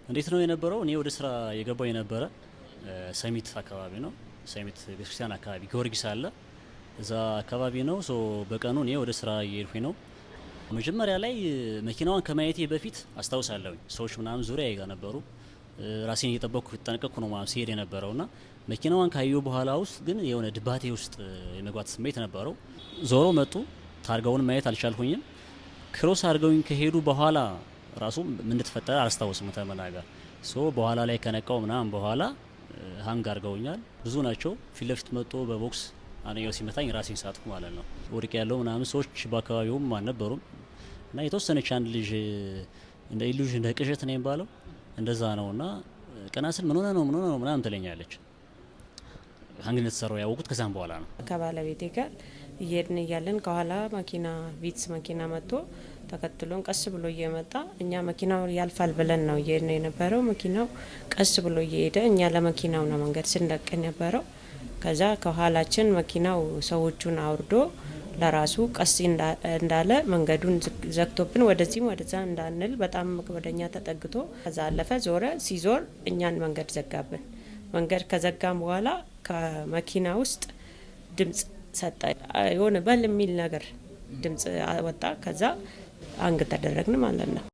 እንዴት ነው የነበረው? እኔ ወደ ስራ የገባው የነበረ ሰሚት አካባቢ ነው። ሰሚት ቤተክርስቲያን አካባቢ ጊዮርጊስ አለ። እዛ አካባቢ ነው። በቀኑ እኔ ወደ ስራ እየሄድኩኝ ነው። መጀመሪያ ላይ መኪናዋን ከማየቴ በፊት አስታውሳለሁ ሰዎች ምናምን ዙሪያ ይጋ ነበሩ። ራሴን እየጠበቅኩ ተጠንቀቅኩ ነው ማለት ሲሄድ የነበረውና መኪናዋን ካየሁ በኋላ ውስጥ ግን የሆነ ድባቴ ውስጥ የመግባት ስሜት ነበረው። ዞሮ መጡ። ታርጋውን ማየት አልቻልኩኝም። ክሮስ አድርገውኝ ከሄዱ በኋላ ራሱ ምን እንደተፈጠረ አላስታውስም ተመናገር። በኋላ ላይ ከነቃው ምናምን በኋላ ሃንግ አድርገውኛል። ብዙ ናቸው። ፊት ለፊት መጥቶ በቦክስ አንኛው ሲመታኝ ራሴን ሳትኩ ማለት ነው። ወድቄ ያለው ምናምን ሰዎች በአካባቢውም አልነበሩም እና የተወሰነች አንድ ልጅ እንደ ኢሉዥን እንደ ቅዠት ነው የሚባለው እንደዛ ነውና ቀናስል ምን ሆነ ነው ምናምን ትለኛለች። ሃንግ እንደተሰራው ያወቁት ከዛም በኋላ ነው። ከባለቤቴ ጋር እየሄድን እያለን ከኋላ መኪና ቪትስ መኪና መጥቶ ተከትሎን ቀስ ብሎ እየመጣ እኛ መኪናው ያልፋል ብለን ነው እየሄድን የነበረው። መኪናው ቀስ ብሎ እየሄደ እኛ ለመኪናው ነው መንገድ ስንለቅ የነበረው። ከዛ ከኋላችን መኪናው ሰዎቹን አውርዶ ለራሱ ቀስ እንዳለ መንገዱን ዘግቶብን ወደዚህም ወደዛ እንዳንል በጣም ወደኛ ተጠግቶ ከዛ አለፈ። ዞረ። ሲዞር እኛን መንገድ ዘጋብን። መንገድ ከዘጋም በኋላ ከመኪና ውስጥ ድምጽ ሰጣ። የሆነ በል የሚል ነገር ድምጽ ወጣ። ከዛ አንግ ተደረግን ማለት ነው።